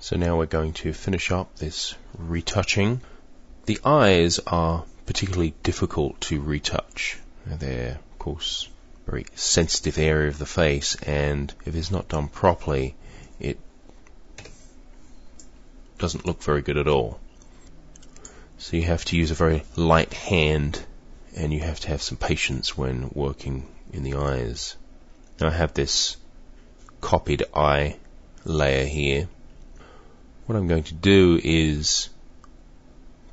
So now we're going to finish up this retouching. The eyes are particularly difficult to retouch. They're, of course, a very sensitive area of the face, and if it's not done properly, it doesn't look very good at all. So you have to use a very light hand, and you have to have some patience when working in the eyes. Now I have this copied eye layer here. What I'm going to do is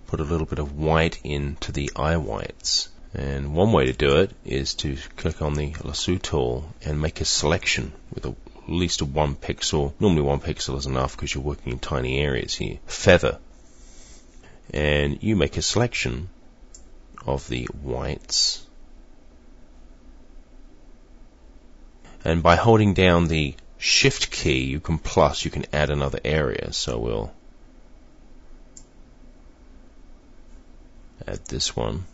put a little bit of white into the eye whites. And one way to do it is to click on the lasso tool and make a selection with at least a 1 pixel. Normally 1 pixel is enough because you're working in tiny areas here. Feather. And you make a selection of the whites. And by holding down the Shift key, you can add another area. So we'll add this one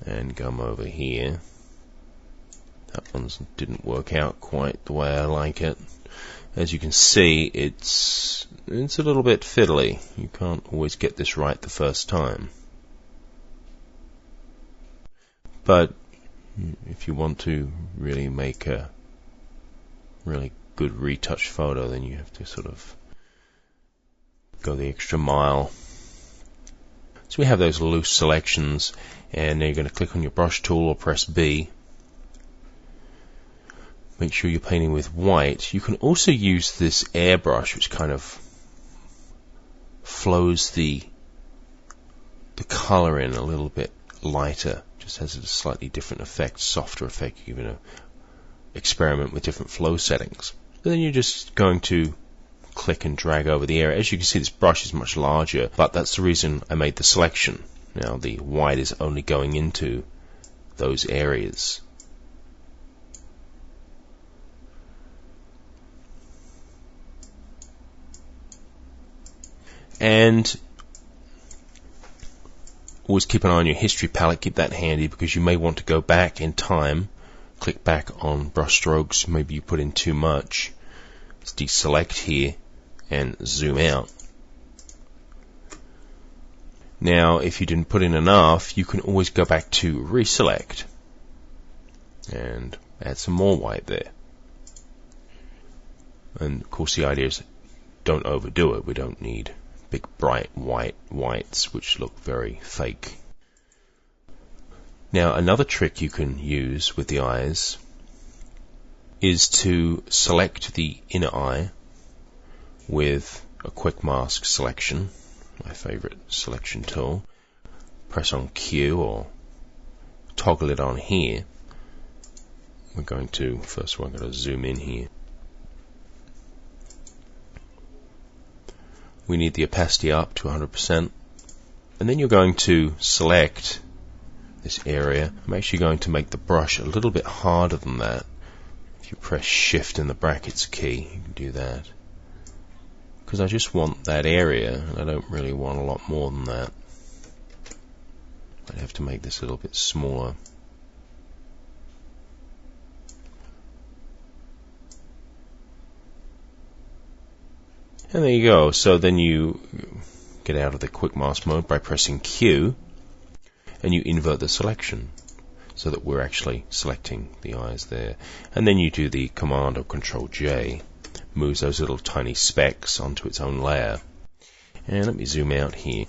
and come over here. That one didn't work out quite the way I like it. As you can see, it's a little bit fiddly. You can't always get this right the first time. But if you want to really make a really good retouch photo, then you have to sort of go the extra mile. So we have those loose selections, and now you're going to click on your brush tool or press B. Make sure you're painting with white. You can also use this airbrush, which kind of flows the color in a little bit lighter. Just has a slightly different effect, softer effect. You can experiment with different flow settings. And then you're just going to click and drag over the area. As you can see, this brush is much larger, but that's the reason I made the selection. Now the white is only going into those areas. And always keep an eye on your history palette, keep that handy, because you may want to go back in time, click back on brush strokes, maybe you put in too much. Let's deselect here and zoom out. Now if you didn't put in enough, you can always go back to reselect and add some more white there. And of course the idea is don't overdo it. We don't need big bright whites which look very fake. Now another trick you can use with the eyes is to select the inner eye with a quick mask selection, my favorite selection tool. Press on Q or toggle it on here. We're going to zoom in here. We need the opacity up to 100%, and then you're going to select this area. I'm actually going to make the brush a little bit harder than that. If you press Shift and the brackets key, you can do that. Because I just want that area, and I don't really want a lot more than that. I'd have to make this a little bit smaller. And there you go. So then you get out of the quick mask mode by pressing Q, and you invert the selection so that we're actually selecting the eyes there. And then you do the Command or Control J, moves those little tiny specks onto its own layer. And let me zoom out here.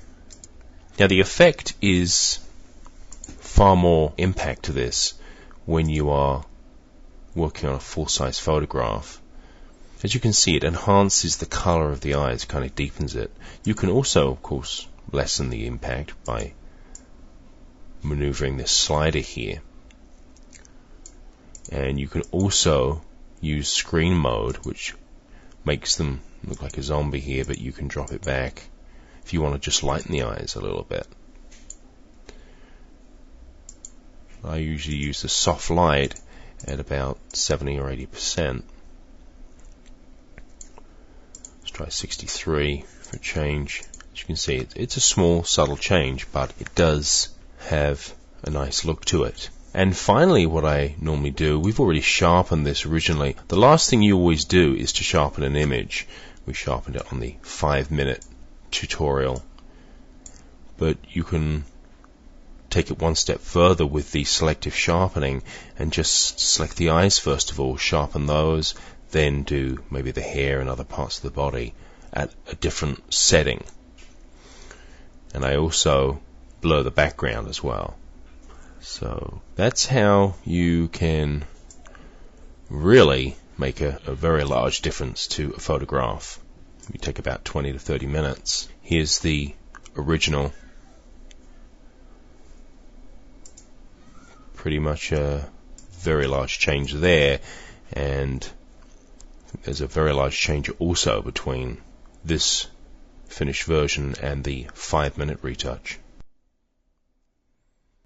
Now the effect is far more impact to this when you are working on a full-size photograph. As you can see, it enhances the color of the eyes, kind of deepens it. You can also, of course, lessen the impact by maneuvering this slider here. And you can also use screen mode, which makes them look like a zombie here, but you can drop it back if you want to just lighten the eyes a little bit. I usually use the soft light at about 70 or 80%. Try 63 for a change. As you can see, it's a small, subtle change, but it does have a nice look to it. And finally, what I normally do, we've already sharpened this originally. The last thing you always do is to sharpen an image. We sharpened it on the 5-minute tutorial. But you can take it one step further with the selective sharpening and just select the eyes first of all, sharpen those, then do maybe the hair and other parts of the body at a different setting. And I also blur the background as well. So that's how you can really make a very large difference to a photograph. You take about 20 to 30 minutes. Here's the original. Pretty much a very large change there, and there's a very large change also between this finished version and the 5-minute retouch.